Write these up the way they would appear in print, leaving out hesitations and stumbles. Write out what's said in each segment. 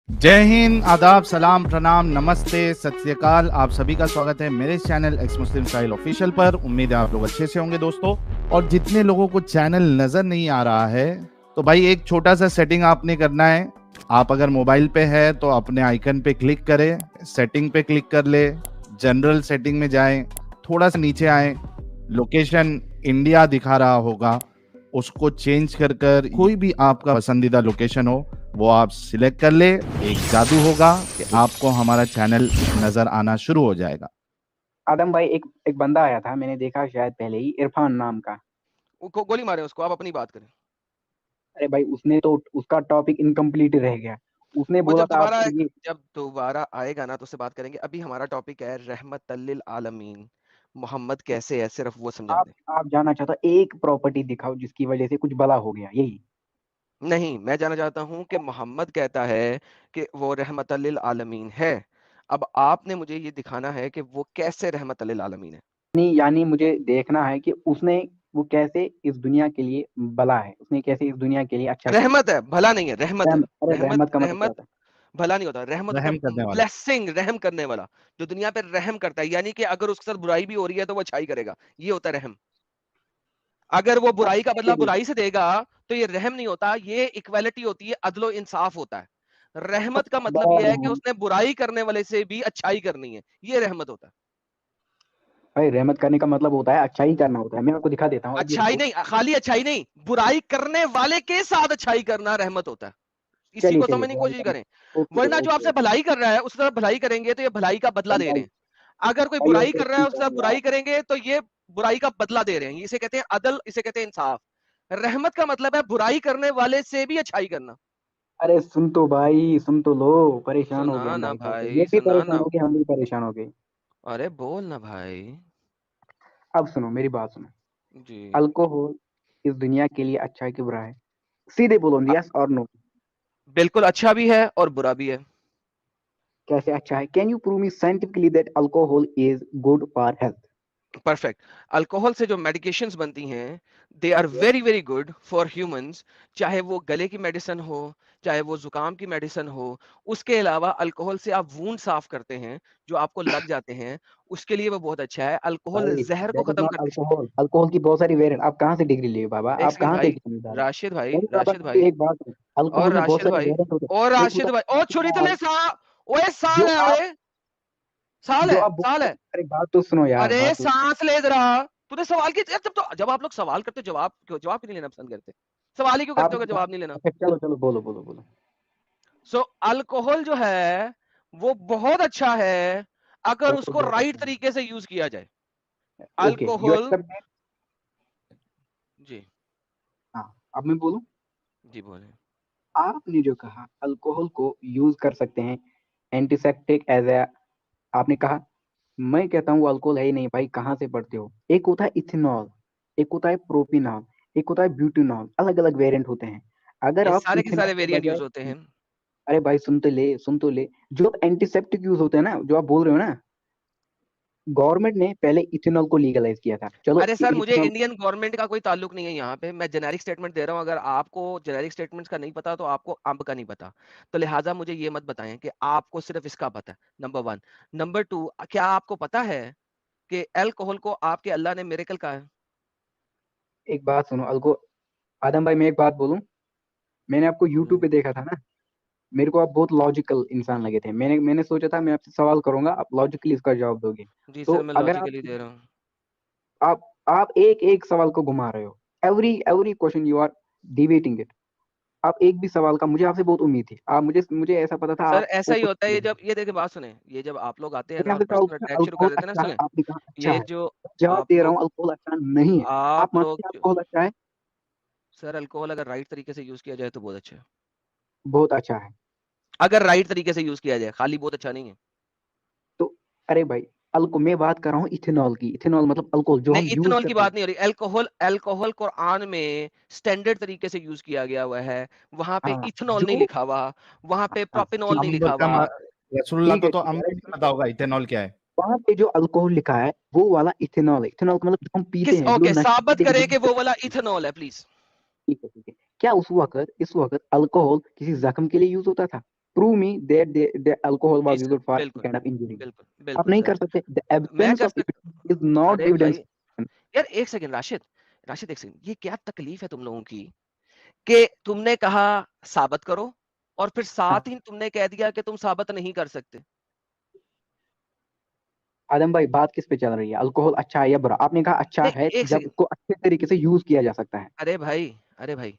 जय हिंद, आदाब, सलाम, प्रणाम, नमस्ते, सत श्री अकाल। आप सभी का स्वागत है मेरे चैनल एक्स मुस्लिम साहिल ऑफिशियल पर। उम्मीद है आप लोग अच्छे से होंगे दोस्तों। और जितने लोगों को चैनल नजर नहीं आ रहा है तो भाई एक छोटा सा सेटिंग आपने करना है। आप अगर मोबाइल पे है तो अपने आइकन पे क्लिक करें, सेटिंग पे क्लिक कर ले, जनरल सेटिंग में जाएं, थोड़ा सा नीचे आए, लोकेशन इंडिया दिखा रहा होगा, उसको चेंज कर कर कोई भी आपका पसंदीदा लोकेशन हो वो आप सिलेक्ट कर ले। एक जादू होगा कि आपको हमारा चैनल नजर आना शुरू हो जाएगा। आदम भाई, एक एक बंदा आया था, मैंने देखा शायद पहले ही, इरफान नाम का। गोली मारे उसको, आप अपनी बात करें। अरे भाई, उसने तो उसका टॉपिक इनकम्प्लीट रह गया। उसने वो बोला जब था दोबारा आपको ये। जब दोबारा आएगा ना तो उससे बात करेंगे। अभी हमारा टॉपिक है रहमत लिल आलमीन, मोहम्मद कैसे है, सिर्फ वो समझा आप दे। आप जानना चाहता हो एक प्रॉपर्टी दिखाओ जिसकी वजह से कुछ भला हो गया, यही। नहीं, मैं जानना चाहता हूं कि मोहम्मद कहता है कि वो रहमत लिल आलमीन है। अब आपने मुझे ये दिखाना है कि वो कैसे रहमत लिल आलमीन है। यानी मुझे देखना है कि उसने वो कैसे इस दुनिया के लिए भला है, उसने कैसे इस दुनिया के लिए अच्छा किया। रहमत है, भला नहीं है, रहमत है। अरे रहमत रहमत का मतलब क्या रहमत होता है? भला नहीं होता, रहमत होता रहम है करने वाला। ब्लेसिंग, रहम करने वाला। जो दुनिया पे रहम करता है, यानी कि अगर उसके साथ बुराई भी हो रही है तो वो अच्छाई करेगा, ये होता है रहम। अगर वो बुराई का बदला देखिए, बुराई से देगा तो ये रहम नहीं होता, ये इक्वालिटी होती है, अदलो इंसाफ होता है। रहमत का मतलब सदा यह है कि रहम। उसने बुराई करने वाले से भी अच्छाई करनी है, ये रहमत होता है। भाई, रहमत करने का मतलब होता है अच्छा ही करना होता है। मैं आपको दिखा देता हूँ, अभी अच्छाई रुको। नहीं, खाली अच्छाई नहीं, बुराई करने वाले के साथ अच्छाई करना रहमत होता है। इसी चलिए को चलिए, समझने की बुराई कोशिश करना। करें। ओके वरना जो ओके आपसे ओके। भलाई कर रहा है उसकी तरफ भलाई करेंगे तो ये भलाई का बदला दे भाई रहे हैं। अगर कोई भाई, और बुराई कर रहा है उसके साथ देखिए यार। बुराई करेंगे तो ये बुराई का बदला दे रहे हैं, इसे कहते हैं अदल, इसे कहते हैं इंसाफ। रहमत का मतलब है बुराई करने वाले से भी अच्छाई करना। अरे सुन तो भाई, सुन तो लो। परेशान हो सुना गए हम ना भाई साहब से, ये भाई, भी सुना परेशान ना। हो गए, हम भी परेशान हो गए। अरे बोल ना भाई। अब सुनो, मेरी बात सुनो। जी। अल्कोहल इस दुनिया के लिए अच्छा है कि बुरा है? सीधे बोलो, अ- यस और नो। बिल्कुल अच्छा भी है और बुरा भी है। कैसे अच्छा है? Can you prove me scientifically that alcohol is good for health? Perfect. Alcohol से जो मेडिकेशंस बनती हैं, they are very very good for humans. चाहे वो गले की मेडिसिन हो, चाहे वो जुकाम की मेडिसिन हो। उसके अलावा अल्कोहल से आप वूंड साफ करते हैं, जो आपको लग जाते हैं, उसके लिए वो बहुत अच्छा है। अल्कोहल भाई, जहर को दैट इज खत्म नॉट करती अल्कोहल। अल्कोहल की बहुत सारी वेरिएंट। आप कहाँ से डिग्री लिए बाबा? है। एक आप सेकंड कहाँ से भाई, डिग्री डाले? राशिद भाई, मेरी बाबा राशिद मुझे भाई, एक बात है। और अल्कोहल में बहुत राशिद सारे भाई, वेरिएंट होते और हैं। एक होता राशिद भाई, और है छोरी इथेनॉल, तले सा। ओए जो साल है, आप, ओए साल जो है, आप साल बोलते है। हैं। अरे बात तो सुनो यार, अरे बात तो। सांस ले जरा। तूने सवाल की यार, जब आप लोग सवाल करते हो, जवाब क्यों नहीं लेना पसंद करते? सवाल ही क्यों करते हो आपने अगर कहा। जवाब नहीं लेना? अच्छा चलो चलो, बोलो बोलो बोलो। सो अल्कोहल जो है वो बहुत अच्छा है अगर अल्कोहल उसको बहुत राइट अच्छा तरीके से यूज किया जाए। है। Okay, you alcohol. Except that? जी। हाँ। अब मैं बोलूं। जी बोले। आपने जो कहा अल्कोहल को यूज कर सकते हैं एंटीसेप्टिक एज ए, आपने कहा। मैं कहता हूँ अल्कोहल है ही नहीं भाई, कहाँ से पढ़ते हो? एक होता है इथेनॉल, एक होता है प्रोपिनॉल, एक होता है ब्यूटेनॉल। अलग अलग वेरिएंट होते हैं। अगर ये आप सारे के इथेनॉल सारे के वेरिएंट बजाय, यूज होते हैं। अरे भाई सुन तो ले, सुन तो ले। जो एंटीसेप्टिक यूज होते हैं ना, जो आप बोल रहे हो ना, गवर्नमेंट ने पहले इथेनॉल को लीगलाइज किया था। चलो अरे सर, मुझे इथेनॉल। इंडियन गवर्नमेंट का कोई ताल्लुक नहीं है यहाँ पे, मैं जेनेरिक स्टेटमेंट दे रहा हूँ। अगर आपको जेनेरिक स्टेटमेंट्स का नहीं पता तो आपको अंब का नहीं पता। तो लिहाजा मुझे ये मत बताएं कि आपको सिर्फ इसका पता है, नंबर वन। नंबर टू, क्या आपको पता है कि अल्कोहल को आपके अल्लाह ने मिरेकल कहा है? एक बात सुनो अल्को आदम भाई, मैं एक बात बोलूं। मैंने आपको यूट्यूब बोले। पे देखा था ना। मेरे को आप बहुत लॉजिकल इंसान लगे थे। मैंने मैंने सोचा था मैं आपसे सवाल करूंगा, आप लॉजिकली इसका जवाब दोगे। जी तो सर, मैं अगर आप लॉजिकली दे रहा हूँ। आप आप एक एक सवाल को घुमा रहे हो। Every every question you are debating it. आप एक भी सवाल का, मुझे आपसे बहुत उम्मीद थी। आप मुझे मुझे ऐसा पता था सर आपको ऐसा ही कुछ होता है, ये चाहिए। जब ये देखिए बात सुने, ये जब आप लोग आते हैं मैंने ना और आपसे कहा पर्सनल उसमें अटैक शुरू कर अल्कोहल देते हैं ना, अच्छा है, सुने। आपने कहा अच्छा ये है। जो जवाब आप दे रहा लोग हूँ, अल्कोहल अच्छा नहीं है। आप आप मानते लोग हैं अल्कोहल अच्छा है? सर, अल्कोहल अगर राइट तरीके से यूज किया जाए तो बहुत अच्छा है। बहुत अच्छा है। अगर राइट तरीके से यूज किया जाए, खाली बहुत अच्छा नहीं है। तो अरे भाई, अल्को मैं बात कर रहा हूँ इथेनॉल की। इथेनॉल मतलब अल्कोहल जो हम नहीं, यूज इथेनॉल की करते हैं। बात नहीं हो रही। अल्कोहल, अल्कोहल कुरान में स्टैंडर्ड तरीके से यूज किया गया हुआ है। वहां पे हाँ। इथेनॉल नहीं जो, लिखा हुआ, वहां पे हाँ प्रोपिनॉल नहीं अंब लिखा का हुआ। रसूलुल्लाह ठीक को है तो ठीक है। अंब अरे भी नहीं सुन पता तो, होगा इथेनॉल क्या है। वहां पे जो अल्कोहल लिखा है वो वाला इथेनॉल है। इथेनॉल का मतलब जो हम पीते किस हैं, जो ओके, नशे साबित पीते के करें जो कि वो वाला इथेनॉल है प्लीज। ठीक है ठीक है। क्या उस वक्त, इस वक्त अल्कोहल किसी जख्म के लिए यूज होता था? prove me that the alcohol जी was sir, used for any बिल्कुल kind of injury. बिल्कुल आप बिल्कुल नहीं सर। कर सकते. The मैं absence कर of सक evidence is not अरे evidence. भाई यार एक सेकंड राशिद, राशिद एक सेकंड, ये क्या तकलीफ है तुम लोगों की कि तुमने कहा साबित करो और फिर हाँ. साथ ही तुमने कह दिया कि तुम साबित नहीं कर सकते। आदम भाई बात किस पे चल रही है? अल्कोहल अच्छा है या बुरा? आपने कहा अच्छा नहीं है एक जब सेकंड, उसको अच्छे तरीके से यूज किया जा सकता है. अरे भाई, अरे भाई,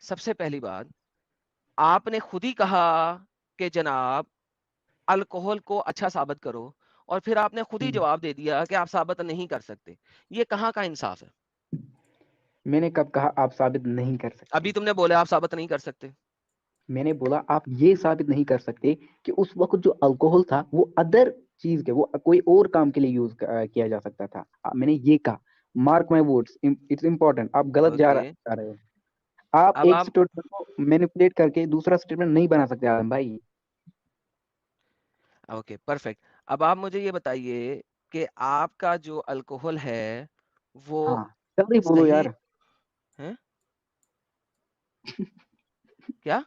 सबसे पहली बात, आपने खुद ही कहा कि जनाब अल्कोहल को अच्छा साबित करो और फिर आपने खुद ही जवाब दे दिया कि आप साबित नहीं कर सकते। ये कहाँ का इंसाफ है? मैंने कब कहा आप साबित नहीं कर सकते? अभी तुमने बोला आप साबित नहीं कर सकते। मैंने बोला आप ये साबित नहीं कर सकते कि उस वक्त जो अल्कोहल था वो अदर चीज के, वो कोई और काम के लिए यूज किया जा सकता था. मैंने ये कहा. Mark my words, it's important. आप गलत ओके, जा रहे हो. आप अब एक आप स्टेटमेंट को मैनिपुलेट करके दूसरा स्टेटमेंट नहीं बना सकते आदम भाई. Okay perfect. अब आप मुझे ये बताइए कि आपका जो अल्कोहल है वो हाँ, जल्दी बोलो सही यार. है? क्या?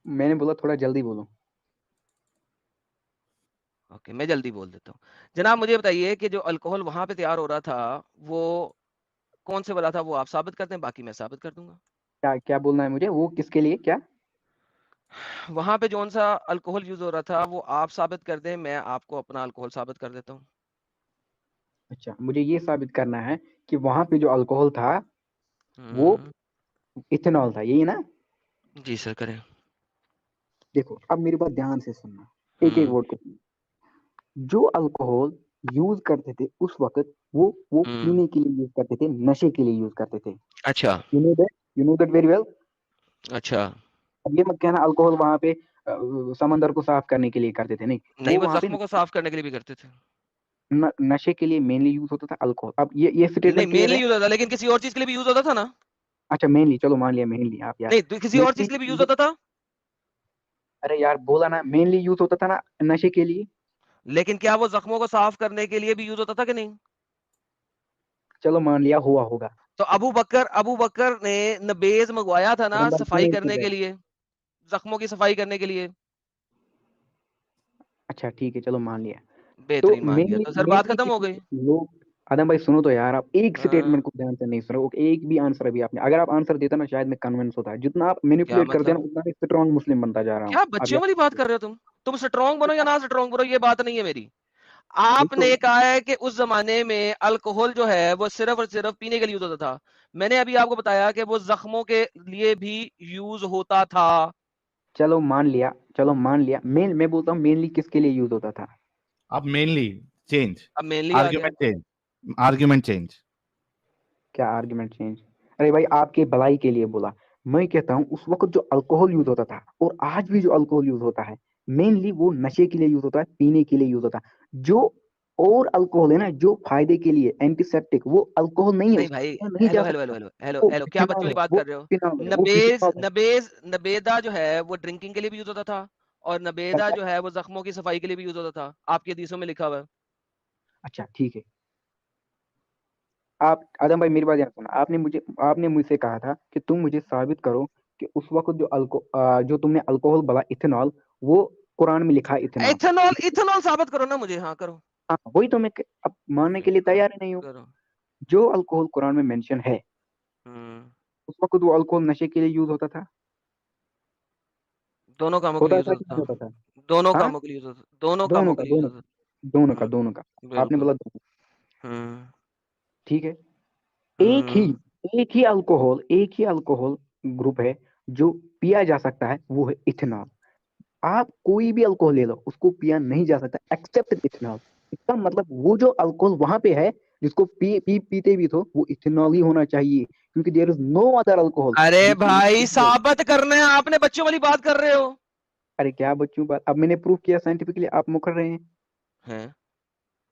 मैंने बोला थोड़ा जल्दी बोलो. ओके, मैं जल्दी बोल देता हूँ। जनाब मुझे बताइए कि जो अल्कोहल वहां पे तैयार हो रहा था वो कौन से वाला था, वो आप साबित कर दें, बाकी मैं साबित कर दूंगा। क्या क्या बोलना है मुझे? वो किसके लिए क्या? वहां पे जौन सा अल्कोहल यूज हो रहा था वो आप साबित कर दें, मैं आपको अपना अल्कोहल साबित कर देता हूँ। अच्छा, मुझे ये साबित करना है कि वहां पे जो अल्कोहल था वो हम्म, इथेनॉल था, यही ना? जी सर करें। देखो अब मेरी बात ध्यान से सुनना, एक एक हम्म वर्ड को सुनना. जो अल्कोहल यूज करते थे उस वक्त वो हम्म, पीने के लिए यूज करते थे, नशे के लिए यूज करते थे. अच्छा you know that very well. अच्छा। अब ये मत कहना अल्कोहल वहां पे समंदर को साफ करने के लिए करते थे. नहीं, नहीं, वो वो वहां पे जख्मों को साफ करने के लिए भी करते थे। नशे के लिए मेनली यूज होता था अल्कोहल. अब ये नहीं स्टेटमेंट क्लियर मेनली है? यूज होता था, लेकिन किसी और चीज के लिए भी यूज होता था ना। अच्छा मेनली, चलो मान लिया मेनली. आप यार नहीं तो किसी और चीज के लिए भी यूज मेनली, होता था। अरे यार बोला ना मेनली यूज होता था ना नशे के लिए. लेकिन क्या वो जख्मों को साफ करने के लिए भी यूज होता था कि नहीं? चलो मान लिया हुआ होगा. तो अबू बकर ने नबेज मंगवाया था ना नंबर सफाई सुनो इसको करने के पहले. लिए, जख्मों की सफाई करने के लिए। अच्छा ठीक है, चलो मान लिया. तो बेहतरीन मान लिया, मेनली तो सर बात मेनली खत्म हो किसी गई। लोग. आदम भाई सुनो तो यार, आप एक हाँ, स्टेटमेंट को ध्यान से नहीं सुनो. एक भी आंसर अभी आपने, अगर आप आंसर देता ना शायद मैं कन्विंस होता है. जितना आप क्या मैनिपुलेट करते हैं मतलब? ना उतना मैं स्ट्रॉन्ग मुस्लिम बनता जा रहा हूँ. क्या आप बच्चों याद वाली बात रखिए. कर रहे हो तुम स्ट्रॉन्ग बनो या ना स्ट्रॉन्ग बनो ये बात नहीं है मेरी। नहीं तो आपने कहा है कि उस जमाने में अल्कोहल जो है वो सिर्फ और सिर्फ पीने के लिए यूज होता था। मैंने अभी आपको बताया कि वो जख्मों के लिए भी यूज होता था। चलो मान लिया, चलो मान लिया. मैं बोलता हूँ मेनली किसके लिए यूज होता था? अब मेनली चेंज, अब मेनली आ गया। Argument change, argument change. क्या आर्गुमेंट चेंज? अरे भाई आपके भलाई के लिए बोला. मैं कहता हूँ उस वक्त जो अल्कोहल यूज होता था और आज भी जो अल्कोहल यूज होता है मेनली वो नशे के लिए यूज होता है, पीने के लिए यूज होता है. जो और अल्कोहल है ना जो फायदे के लिए एंटीसेप्टिक, वो अल्कोहल नहीं है, नहीं उसको भाई, पिया नहीं हेलो जा हेलो हेलो सकता. हेलो हेलो वो हेलो, क्या बच्चों फिनॉल वाली है, बात वो कर रहे हो? फिनॉल है, वो नबेज फिनॉल है. नबेज नबेदा जो है वो ड्रिंकिंग के लिए भी यूज होता था और नबेदा अच्छा जो है वो जख्मों की सफाई के लिए भी यूज होता था, आपकी हदीसों में लिखा हुआ है। अच्छा, ठीक है. आप आदम भाई मेरी बात ध्यान सुना. आपने मुझसे कहा था कि तुम मुझे साबित करो कि उस वक्त जो तुमने अल्कोहल बोला इथेनॉल, वो कुरान में लिखा है इथेनॉल. इथेनॉल, इथेनॉल साबित करो ना मुझे, हाँ करो। हाँ वही तो मैं अब मानने ओके के लिए करो, तैयार ही नहीं हूँ. करो। जो अल्कोहल कुरान में मेंशन है हम्म, उस वक्त वो अल्कोहल नशे के लिए यूज होता था. दोनों कामों के लिए होता यूज था कि होता नहीं था। होता था? दोनों हाँ, कामों के लिए यूज होता, दोनों दोनों कामों के का लिए यूज दोनों होता। दोनों का हम्म, दोनों का. आपने बिल्कुल। बोला दोनों. हम्म ठीक है. एक ही हम्म, एक ही अल्कोहल ग्रुप है जो पिया जा सकता है, वो है इथेनॉल. आप कोई भी अल्कोहल ले लो उसको पिया नहीं जा सकता एक्सेप्ट इथेनॉल. इसका मतलब वो जो अल्कोहल वहां पे है जिसको पीते भी तो वो इथेनॉल ही होना चाहिए, क्योंकि there is no other alcohol अरे विच भाई इज. साबित करना है, आपने बच्चों वाली बात कर रहे हो। अरे क्या बच्चों बात, अब मैंने प्रूव किया साइंटिफिकली, आप मुकर रहे हैं. हैं?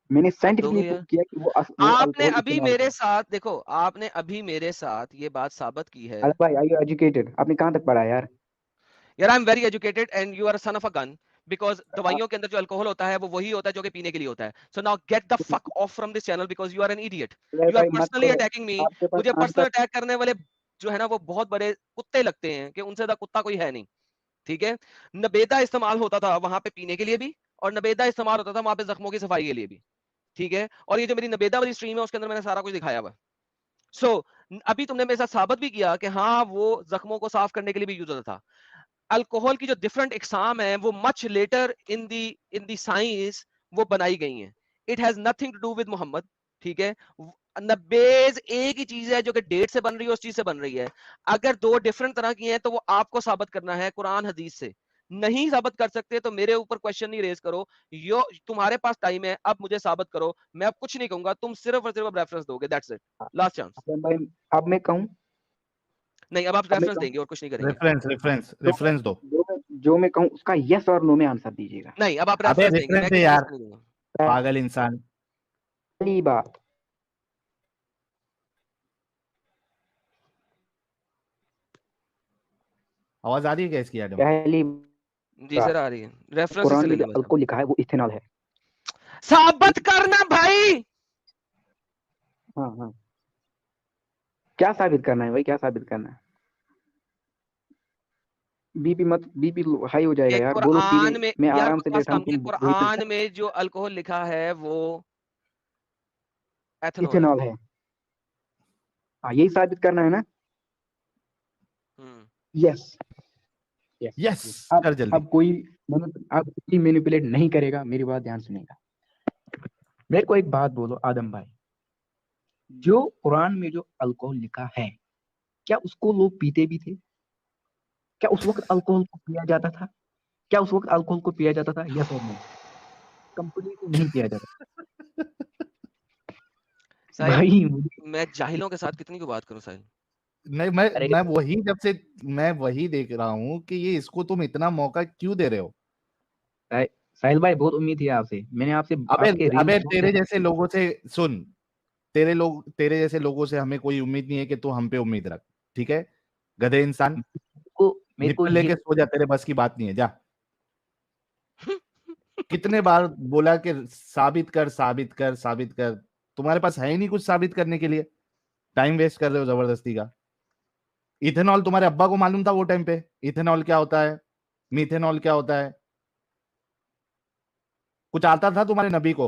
मैंने हद हो साइंटिफिकली गई प्रूव है। किया कि वो आपने अल्कोहल अभी इथेनॉल मेरे का. साथ देखो, आपने अभी मेरे साथ ये बात साबित की है। अरे भाई, आर यू एजुकेटेड? आपने कहाँ तक पढ़ा है यार? यार I am very educated and you are son of a gun, because आप दवाइयों के अंदर जो अल्कोहल होता है वो वही होता है जो कि पीने के लिए होता है। So now get the fuck off from this channel because you are an idiot. अरे यू आर भाई मत पर्सनली करो. Attacking me. आपके पास मुझे पर्सनल आंसर. अटैक करने वाले जो है ना वो बहुत बड़े कुत्ते लगते हैं कि उनसे ज्यादा कुत्ता कोई है नहीं। ठीक है, नबेदा इस्तेमाल होता था वहां पे पीने के लिए भी, और नबेदा इस्तेमाल होता था वहां पे जख्मों की सफाई के लिए भी, ठीक है। और ये जो मेरी नबेदा वाली स्ट्रीम है उसके अंदर मैंने सारा कुछ दिखाया हुआ। सो अभी तुमने मेरे साथ साबित भी किया कि हाँ वो जख्मों को साफ करने के लिए भी यूज होता था। अल्कोहल की जो डिफरेंट इकसाम है वो much later in the science वो बनाई गई हैं। It has nothing to do with Mohammad, ठीक है। बेस एक ही चीज है जो कि डेट से बन रही है, उस चीज से बन रही है। अगर दो डिफरेंट तरह की हैं तो वो आपको साबित करना है कुरान हदीस से। नहीं साबित कर सकते तो मेरे ऊपर क्वेश्चन नहीं रेज करो। यो तुम्हारे पास टाइम है, अब मुझे साबित करो, मैं अब कुछ नहीं कहूंगा, तुम सिर्फ और सिर्फ रेफरेंस दोगे, दैट्स इट, लास्ट चांस। आदम भाई, अब मैं कहूँ, नहीं, अब आप अब मैं रेफरेंस कहूँ, देंगे और कुछ नहीं करेंगे। रेफरेंस रेफरेंस रेफरेंस दो। जो मैं कहूँ उसका यस और नो में आंसर दीजिएगा। नहीं, अब आप अबे रेफरेंस देंगे, मैं रेफरेंस दे किसी चीज यार, का नहीं दूंगा। पागल इंसान। पहली बात, आवाज आ रही है क्या इसकी एडम? पहली जी सर आ रही है, रेफरेंस कुरान से में ले जो लें बस। अल्कोहल लिखा है वो इथेनॉल है। साबित करना भाई। हाँ हाँ, क्या साबित करना है भाई, क्या साबित करना है? बीपी मत, बीपी हाई हो जाएगा कि यार, बोलो सीधे, कुरान में, मैं यार आराम से बकवास बैठा हूँ, कम की, तुम वही पे कुरान में जो अल्कोहल लिखा है वो एथेनॉल है। इथेनॉल है। हाँ, यही साबित करना है ना? हम्म। Yes yes. यस, अब कर जल्दी। अब कोई मैनिपुलेट नहीं करेगा, मेरी बात ध्यान सुनेगा। मेरे को एक बात बोलो आदम भाई, जो कुरान में जो अल्कोहल लिखा है, क्या उसको लोग पीते भी थे? क्या उस वक्त अल्कोहल को पिया जाता था? क्या उस वक्त अल्कोहल को पिया जाता था? यस और नो? कंप्लीटली नहीं पिया जाता साहिल, भाई। मुझे मैं जाहिलों के साथ कितनी को बात करूं साहिल। नहीं, अरे मैं वही देख रहा हूँ कि ये इसको तुम इतना मौका क्यों दे रहे हो। साहिल भाई, बहुत उम्मीद थी आपसे, मैंने आपसे अबे आपके रील्स अबे बहुत तेरे देखा। जैसे लोगों से सुन, तेरे जैसे लोगों से हमें कोई उम्मीद नहीं है कि तू हम पे उम्मीद रख, ठीक है? गधे इंसान, मेरे को निपल ये लेके सो जा, तेरे बस की बात नहीं है, जा। कितने बार बोला कि साबित कर साबित कर साबित कर, तुम्हारे पास है ही नहीं कुछ साबित करने के लिए, टाइम वेस्ट कर रहे हो जबरदस्ती का। इथेनॉल तुम्हारे अब्बा को मालूम था वो टाइम पे, इथेनॉल क्या होता है, मीथेनॉल क्या होता है? कुछ आता था तुम्हारे नबी को?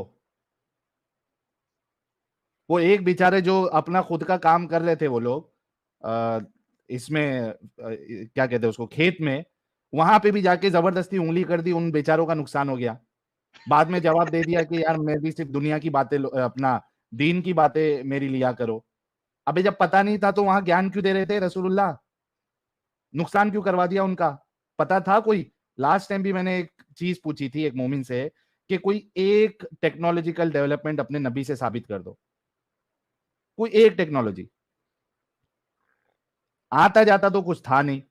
वो एक बेचारे जो अपना खुद का काम कर रहे थे वो लोग, इसमें क्या कहते हैं उसको, खेत में, वहां पे भी जाके जबरदस्ती उंगली कर दी, उन बेचारों का नुकसान हो गया। बाद में जवाब दे दिया कि यार मैं भी सिर्फ दुनिया की बातें अपना दीन की बातें मेरी लिया करो। अबे जब पता नहीं था तो वहां ज्ञान क्यों दे रहे थे रसूलुल्लाह? नुकसान क्यों करवा दिया उनका? पता था कोई? लास्ट टाइम भी मैंने एक चीज पूछी थी एक मोमिन से कि कोई एक टेक्नोलॉजिकल डेवलपमेंट अपने नबी से साबित कर दो, कोई एक टेक्नोलॉजी। आता जाता तो कुछ था नहीं,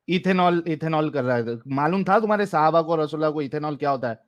इथेनॉल इथेनॉल कर रहा है। मालूम था तुम्हारे साहबा को, रसूलुल्लाह को इथेनॉल क्या होता है?